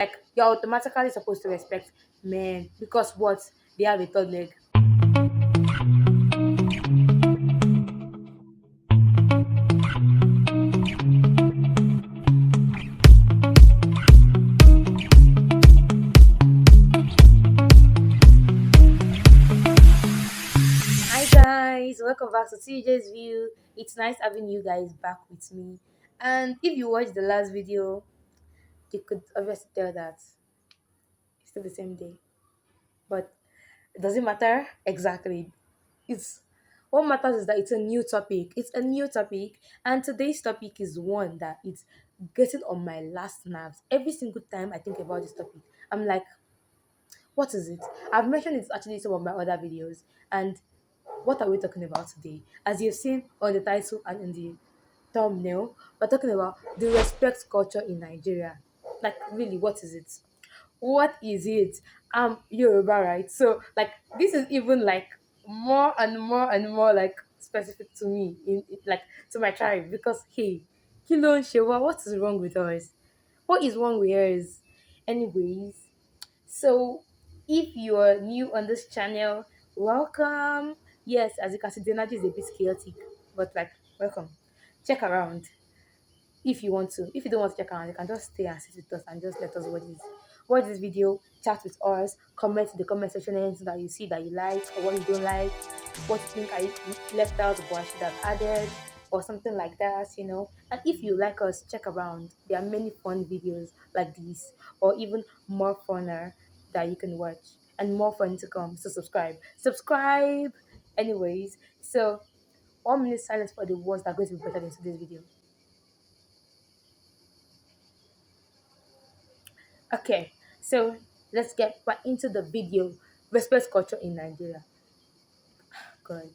Like you're automatically supposed to respect men because what? They have a third leg. Hi guys, welcome back to TJ's View. It's nice having you guys back with me. And if you watched the last video, you could obviously tell that it's still the same day. But it doesn't matter exactly. It's what matters is that it's a new topic. It's a new topic, and today's topic is one that it's getting on my last nerves. Every single time I think about this topic, I'm like, what is it? I've mentioned it actually in some of my other videos, and what are we talking about today? As you've seen on the title and in the thumbnail, we're talking about the respect culture in Nigeria. Like, really, what is it? What is it? Yoruba, right? So, like, this is even like more and more and more like specific to me, like to my tribe, because hey, Kilo Shewa, what is wrong with us? What is wrong with us? Anyways, so, if you are new on this channel, welcome. Yes, as you can see, the energy is a bit chaotic, but like, welcome. Check around if you want to. If you don't want to check around, you can just stay and sit with us and just let us watch this video, chat with us, comment in the comment section anything that you see that you like or what you don't like, what you think I left out but I should have added or something like that. And if you like us, check around. There are many fun videos like this or even more funner that you can watch and more fun to come. So subscribe. Anyways, so 1 minute silence for the words that are going to be better in today's video. Okay, so let's get back into the video. Respect culture in Nigeria. God,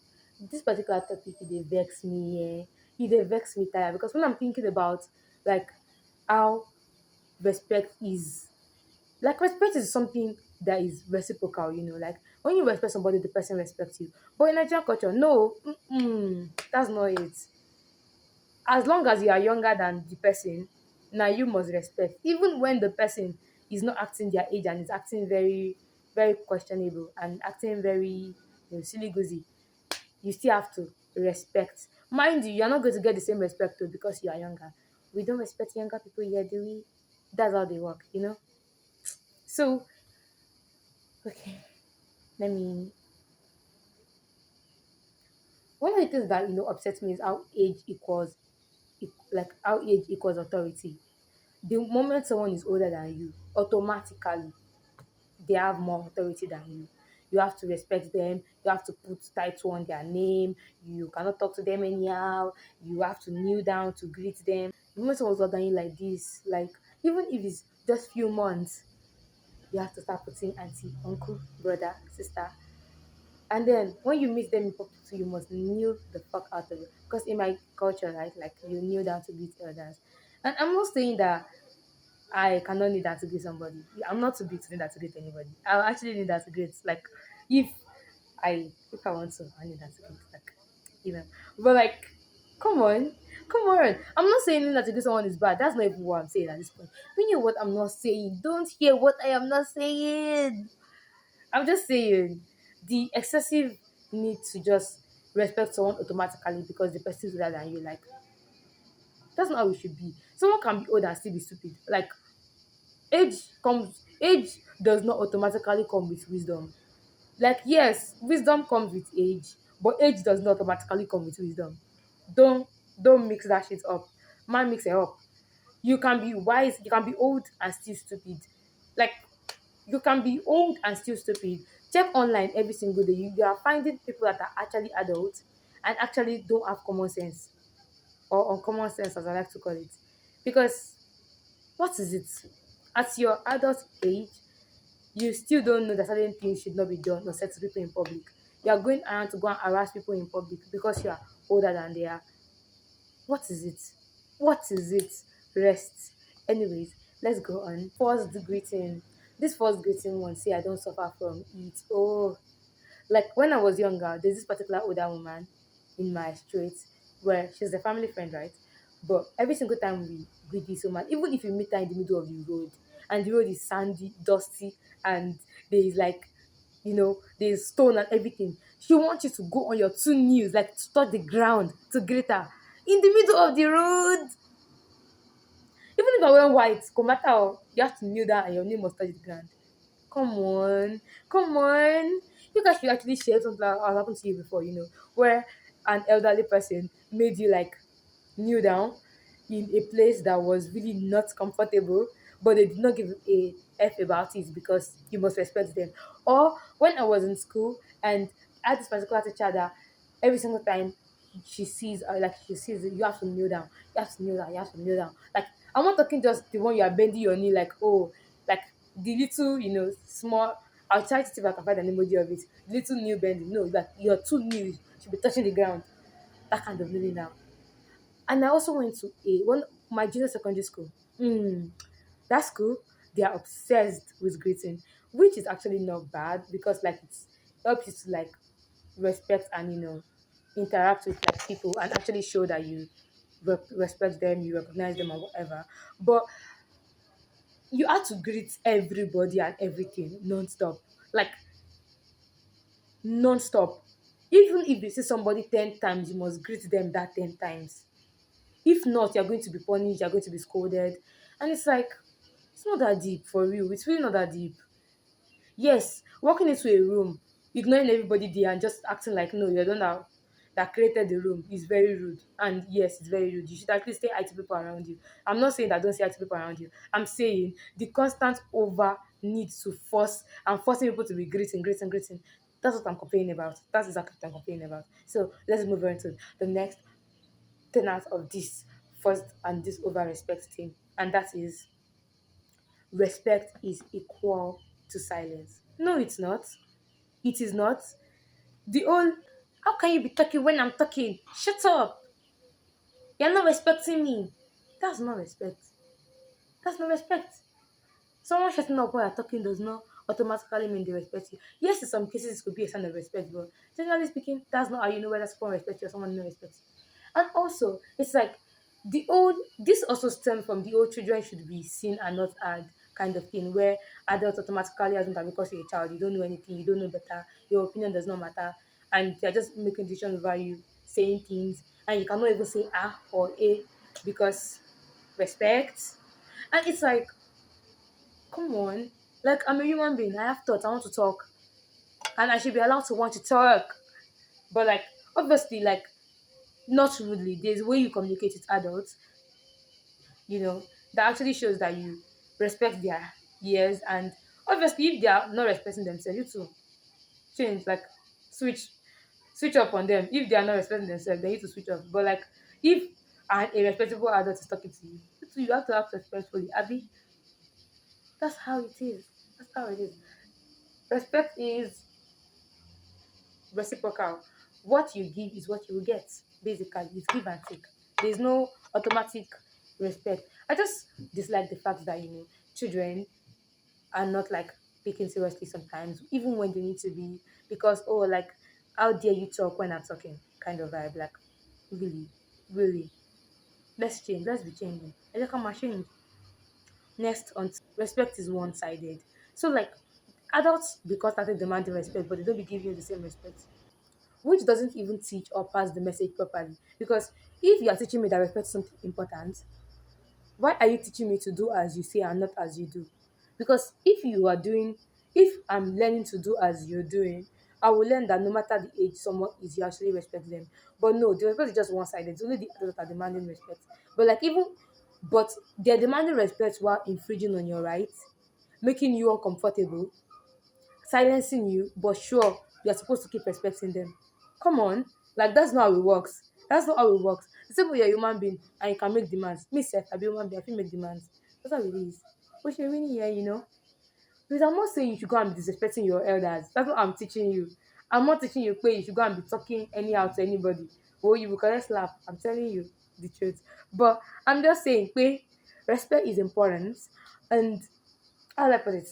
this particular topic it dey vex me. It dey vex me tire because when I'm thinking about like how respect is, like respect is something that is reciprocal. Like when you respect somebody, the person respects you. But in Nigerian culture, no, that's not it. As long as you are younger than the person, now you must respect. Even when the person is not acting their age and is acting very, very questionable and acting very silly goosey, you still have to respect. Mind you, you're not going to get the same respect too because you are younger. We don't respect younger people here, do we? That's how they work. So, okay, let me. One of the things that upsets me is how age equals, like how age equals authority. The moment someone is older than you, automatically they have more authority than you. You have to respect them. You have to put title on their name. You cannot talk to them anyhow. You have to kneel down to greet them. The moment someone's older than you like this, like even if it's just few months, you have to start putting auntie, uncle, brother, sister. And then when you meet them in public too, you must kneel the fuck out of it. Because in my culture, right, like you kneel down to greet elders. And I'm not saying that I cannot need that to greet somebody. I'm not too big to need that to greet anybody. I actually need that to greet. Like if if I want to, I need that to greet. Like But like, come on. Come on. I'm not saying that to greet someone is bad. That's not even what I'm saying at this point. You know what I'm not saying. Don't hear what I am not saying. I'm just saying the excessive need to just respect someone automatically because the person is older than you. Like that's not how it should be. Someone can be old and still be stupid. Like age does not automatically come with wisdom. Like yes, wisdom comes with age, but age does not automatically come with wisdom. Don't mix that shit up. Man, mix it up. You can be wise, you can be old and still stupid. Like you can be old and still stupid. Check online every single day. You are finding people that are actually adults and actually don't have common sense or uncommon sense as I like to call it. Because what is it? At your adult age, you still don't know that certain things should not be done or said to people in public. You are going around to go and harass people in public because you are older than they are. What is it? What is it? Rest. Anyways, let's go on. First greeting. This first greeting one, see, I don't suffer from it. Oh, like when I was younger, there's this particular older woman in my street where she's a family friend, right? But every single time we greet this woman, even if you meet her in the middle of the road, and the road is sandy, dusty, and there is like, there's stone and everything. She wants you to go on your two knees, like to touch the ground to greet her in the middle of the road. Even if I wear white, no matter how, you have to kneel down and your name must touch the ground. Come on, come on. You guys should actually share something that has happened to you before, where an elderly person made you like kneel down in a place that was really not comfortable, but they did not give a F about it because you must respect them. Or when I was in school and I had this particular teacher that every single time she sees it, you have to kneel down, you have to kneel down, you have to kneel down. Like, I'm not talking just the one you are bending your knee, like, oh, like the little, small. I'll try to see if I can find an emoji of it. The little knee bending. No, like your two knees should be touching the ground. That kind of kneeling down. And I also went to my junior secondary school. That school, they are obsessed with greeting, which is actually not bad because like it helps you to like respect and interact with like people and actually show that you respect them, you recognize them or whatever. But you have to greet everybody and everything non-stop. Like non-stop. Even if you see somebody 10 times, you must greet them that 10 times. If not, you're going to be punished, you're going to be scolded. And it's like, it's not that deep for real. It's really not that deep. Yes, walking into a room, ignoring everybody there and just acting like no, you're the one that created the room is very rude. And yes, it's very rude. You should actually stay hi to people around you. I'm not saying that don't say hi to people around you. I'm saying the constant over need to forcing people to be greeting, greeting, greeting. That's what I'm complaining about. That's exactly what I'm complaining about. So let's move on to the next tenant of this first and this over respect thing. And that is respect is equal to silence. No, it's not. It is not. The old, how can you be talking when I'm talking? Shut up. You're not respecting me. That's not respect. That's not respect. Someone shutting up while you're talking does not automatically mean they respect you. Yes, in some cases it could be a sign of respect, but generally speaking, that's not how you know whether someone respects you or someone not respects you. And also, it's like this also stems from the old children should be seen and not heard kind of thing, where adults automatically assume that because you're a child, you don't know anything, you don't know better, your opinion does not matter, and they're just making decisions over you, saying things, and you cannot even say ah or a because respect. And it's like, come on. Like, I'm a human being. I have thoughts. I want to talk. And I should be allowed to want to talk. But, like, obviously, like, not rudely. There's a way you communicate with adults, you know, that actually shows that you respect their years. And obviously, if they are not respecting themselves, you too change. Like, switch. Switch up on them. If they are not respecting themselves, they need to switch up. But, like, if a respectable adult is talking to you, you have to act respectfully. Abby, that's how it is. That's how it is. Respect is reciprocal. What you give is what you will get. Basically, it's give and take. There's no automatic respect. I just dislike the fact that children are not like taken seriously sometimes, even when they need to be, because oh, like, how dare you talk when I'm talking, kind of vibe. Like, really, really, let's change. Let's be changing. I just come and change. Next, on respect is one-sided. So like adults because started demanding respect, but they don't be giving you the same respect, which doesn't even teach or pass the message properly. Because if you are teaching me that respect is something important, why are you teaching me to do as you say and not as you do? Because if I'm learning to do as you're doing, I will learn that no matter the age someone is, you actually respect them. But no, the respect is just one sided. It's only the adults that are demanding respect. But like even, but they're demanding respect while infringing on your rights, making you uncomfortable, silencing you, but sure, you're supposed to keep respecting them. Come on. Like, that's not how it works. That's not how it works. The same way you're a human being and you can make demands. Me, self, I be a human being, I can make demands. That's how it is. But you're really here. Because I'm not saying you should go and be disrespecting your elders. That's what I'm teaching you. I'm not teaching you you should go and be talking anyhow to anybody. Or you will collect slap. I'm telling you the truth. But I'm just saying, respect is important. And how do I put it?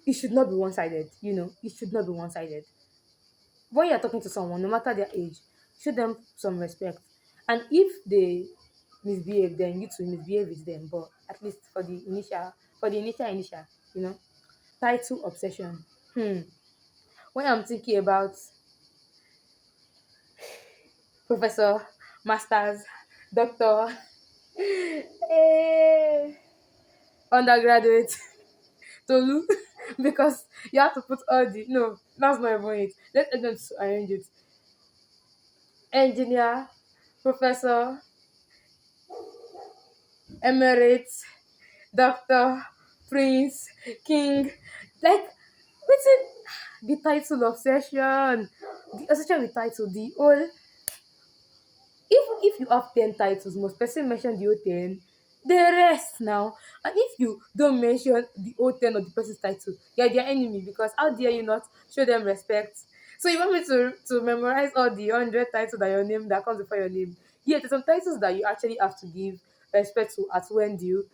It should not be one sided. It should not be one sided. When you're talking to someone, no matter their age, show them some respect. And if they misbehave, then you to misbehave with them. But at least for the initial, you know. Title obsession. When I'm thinking about professor, masters, doctor, eh, undergraduate, Tolu, because you have to put all the no, that's not even it. Let them arrange it. Engineer, professor, emeritus, doctor, prince, king, like wetin the title obsession, the obsession with title, the whole. If you have 10 titles, must person mention the whole 10? The rest now. And if you don't mention the whole 10 of the person's title, you're their enemy, because how dare you not show them respect? So you want me to memorize all the 100 titles that your name that comes before your name? Yeah, there's some titles that you actually have to give respect to at when due,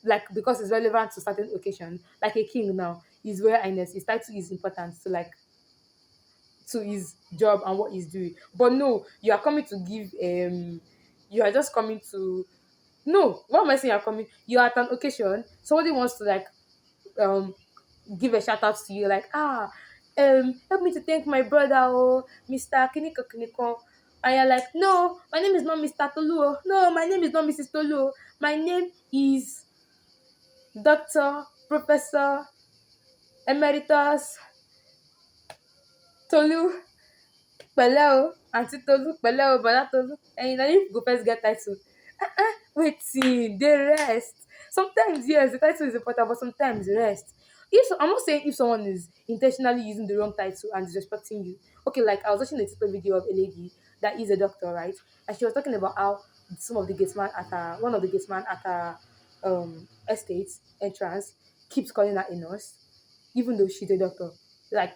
like because it's relevant to certain occasion. Like a king now, his royal highness, his title is important to like to his job and what he's doing. But no, you are coming to give you are just coming to no, what am I saying? You're coming, you're at an occasion, somebody wants to like um give a shout out to you, like help me to thank my brother, oh Mr. Kiniko Kiniko. And you're like, no, my name is not Mr. Tolu. Oh. No, my name is not Mrs. Tolu. Oh. My name is Doctor, Professor, Emeritus Tolu. Pẹ̀lẹ́ o, Aunty Tolu, pẹ̀lẹ́ o, Bọ̀dá Tolu. And na you go first get title. Wetin the rest? Sometimes yes, the title is important, but sometimes the rest. If I'm not saying if someone is intentionally using the wrong title and disrespecting you. Okay, like I was watching a TikTok video of a lady that is a doctor, right? And she was talking about how some of the gateman at her, one of the gateman at her estate entrance keeps calling her a nurse, even though she's a doctor. Like,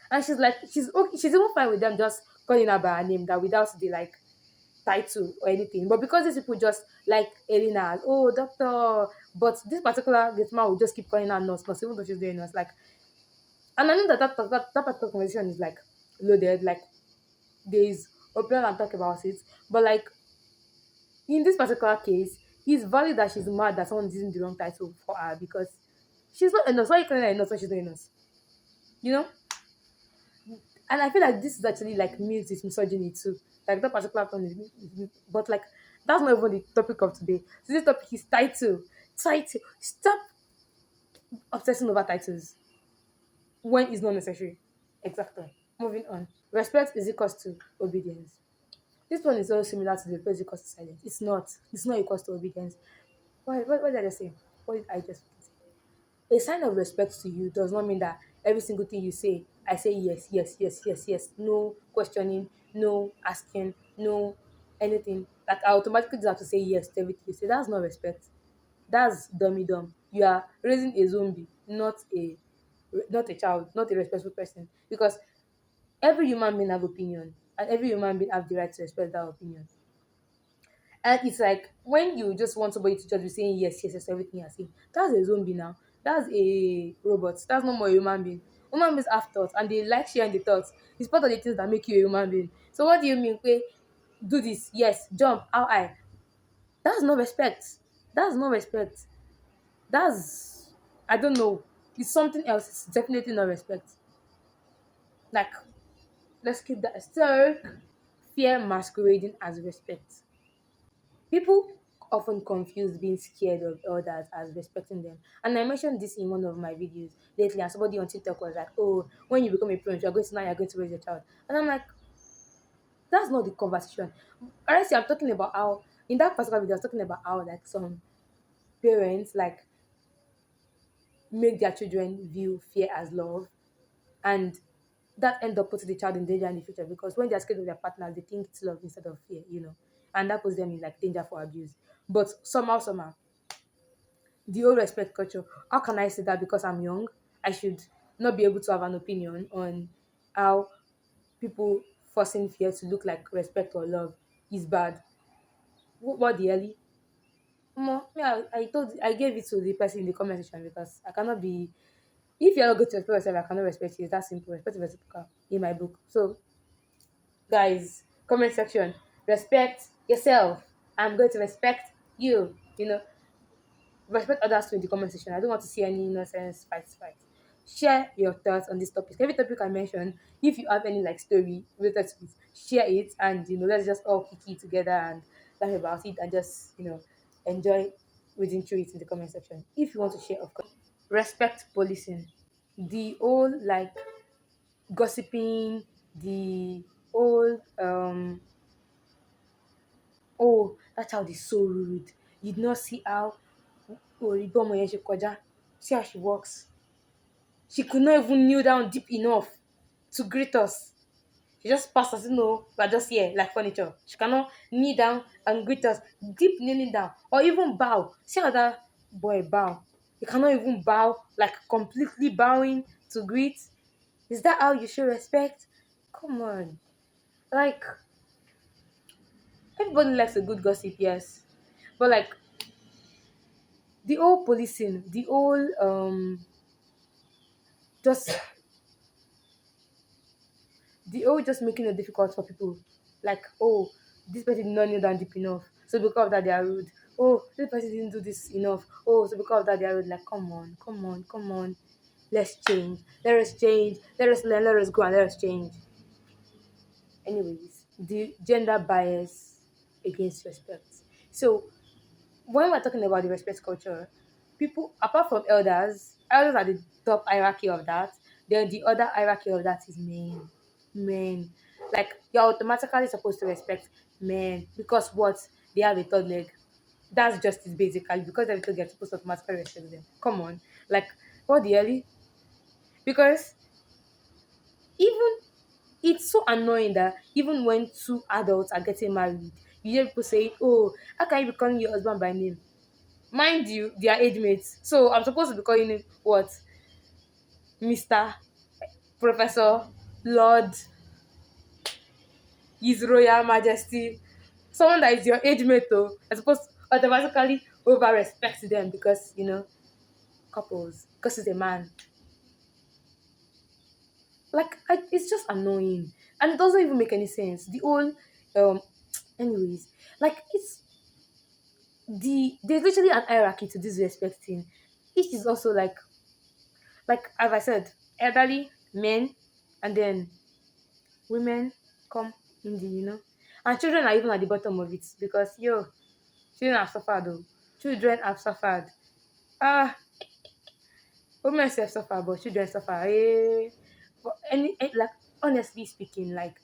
and she's like, she's okay, she's even fine with them just calling her by her name, that without the like title or anything. But because these people just like Elena, as, oh doctor, but this particular this man will just keep calling her nurse, even though she's doing nurse. Like, and I know that particular conversation is like loaded, like there is open and talk about it. But like in this particular case, it's valid that she's mad that someone is using the wrong title for her, because she's not a nurse. Why are you calling her a nurse when she's not a nurse? You know? And I feel like this is actually like means this misogyny too. Like that particular term but like that's not even the topic of today. So this topic is title. Title. Stop obsessing over titles when it's not necessary. Exactly. Moving on. Respect is equals to obedience. This one is also similar to the first equals to silence. It's not. It's not equals to obedience. What did I just say? What did I just say? A sign of respect to you does not mean that every single thing you say, I say yes, yes, yes, yes, yes. No questioning, no asking, no anything. Like I automatically just have to say yes to everything you say. That's not respect. That's dummy dumb. You are raising a zombie, not a child, not a respectful person. Because every human being have opinion, and every human being have the right to express that opinion. And it's like when you just want somebody to just be saying yes, yes, yes, to everything you're saying. That's a zombie now. That's a robot. That's no more a human being. Human beings have thoughts and they like sharing the thoughts. It's part of the things that make you a human being. So what do you mean? Okay, do this, yes, jump, how high? That's no respect. That's no respect. That's I don't know. It's something else. It's definitely not respect. Like, let's keep that. So fear masquerading as respect. People often confuse being scared of others as respecting them. And I mentioned this in one of my videos lately, and somebody on TikTok was like, oh, when you become a parent, you're going to raise your child. And I'm like, that's not the conversation. Honestly, I'm talking about how in that particular video, I was talking about how like some parents like make their children view fear as love, and that end up putting the child in danger in the future, because when they're scared of their partner, they think it's love instead of fear, and that puts them in like danger for abuse. But somehow, the whole respect culture. How can I say that because I'm young? I should not be able to have an opinion on how people forcing fear to look like respect or love is bad. What the hell? Me, I gave it to the person in the comment section, because I cannot be. If you're not going to respect yourself, I cannot respect you. It's that simple. Respect is reciprocal in my book. So, guys, comment section, respect yourself. I'm going to respect you. respect others too in the comment section. I don't want to see any nonsense fight. Share your thoughts on this topic. Every topic I mentioned, if you have any like story related to it, share it, and let's just all kiki together and laugh about it and just enjoy reading through it in the comment section. If you want to share, of course, respect policing. The whole like gossiping, the whole oh, that child is so rude. You did not see how Oribomo yẹn ṣe kọjá. See how she walks. She could not even kneel down deep enough to greet us. She just passed us, we're just here like furniture. She cannot kneel down and greet us, deep kneeling down, or even bow. See how that boy bow. He cannot even bow, like completely bowing to greet. Is that how you show respect? Come on. Like, everybody likes a good gossip, yes. But like the whole policing, the whole just just making it difficult for people. Like, oh, this person did not kneel down deep enough. So because of that they are rude. Oh, this person didn't do this enough. Oh, so because of that they are rude. Like, come on. Let's change. Let us change. Let us learn. Let us go and let us change. Anyways, the gender bias against respect. So when we're talking about the respect culture, people apart from elders are the top hierarchy of that. Then the other hierarchy of that is men. Men. Like you're automatically supposed to respect men because what? They have a third leg. That's justice basically because they're supposed to automatically respect them. Come on. Like what the hell? Because even it's so annoying that even when two adults are getting married, you hear people say, oh, how can you be calling your husband by name? Mind you, they are age mates. So I'm supposed to be calling him what? Mr. Professor, Lord, His Royal Majesty. Someone that is your age mate though. I'm supposed to automatically over respect them because couples, because he's a man. Like it's just annoying. And it doesn't even make any sense. The whole anyways, like it's there's literally an hierarchy to this respect thing. Each is also like as I said, elderly men, and then women come in and children are even at the bottom of it because children have suffered though. Children have suffered. Ah, women self suffer, but children suffer. But like honestly speaking, like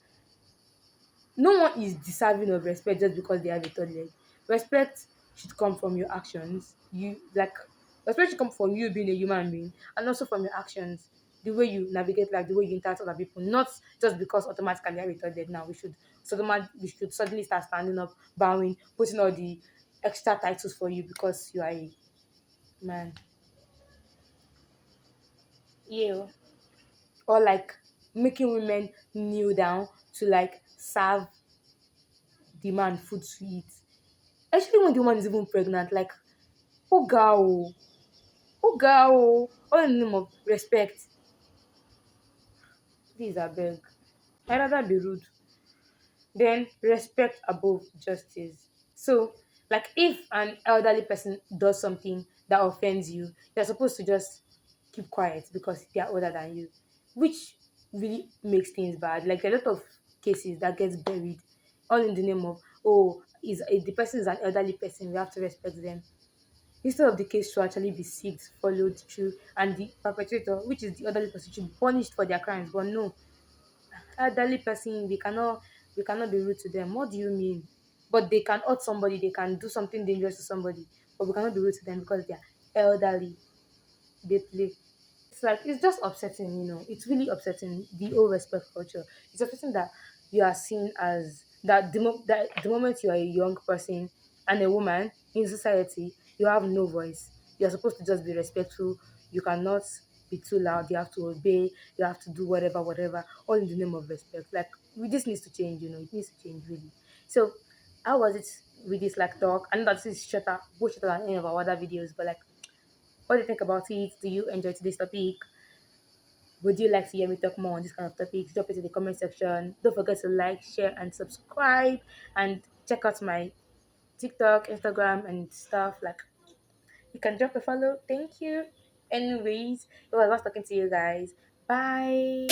no one is deserving of respect just because they have a third leg. Respect should come from your actions. Respect should come from you being a human being and also from your actions. The way you navigate life, the way you interact with other people, not just because automatically you have a third leg now. We should suddenly start standing up, bowing, putting all the extra titles for you because you are a man. Yeah. Or like making women kneel down to like serve the man food to eat. Especially when the woman is even pregnant, like, oh girl, all in the name of respect. Please, I beg. I'd rather be rude. Then respect above justice. So, like, if an elderly person does something that offends you, you're supposed to just keep quiet because they are older than you, which really makes things bad. Like, a lot of cases that gets buried, all in the name of, oh, is if the person is an elderly person, we have to respect them instead of the case to actually be seeked, followed through, and the perpetrator, which is the elderly person, should be punished for their crimes. But no, elderly person, we cannot be rude to them. What do you mean? But they can hurt somebody, they can do something dangerous to somebody, but we cannot be rude to them because they are elderly. They play. It's just upsetting. It's really upsetting the whole respect culture. It's upsetting that you are seen as that the moment you are a young person and a woman in society, you have no voice. You're supposed to just be respectful. You cannot be too loud. You have to obey. You have to do whatever, all in the name of respect. Like this needs to change. It needs to change really. So how was it with this like talk? I know that this is shorter, way shorter than any of our other videos, but like what do you think about it? Do you enjoy today's topic? Would you like to hear me talk more on this kind of topics? Drop it in the comment section. Don't forget to like, share, and subscribe. And check out my TikTok, Instagram, and stuff. Like, You can drop a follow. Thank you. Anyways, it was nice talking to you guys. Bye.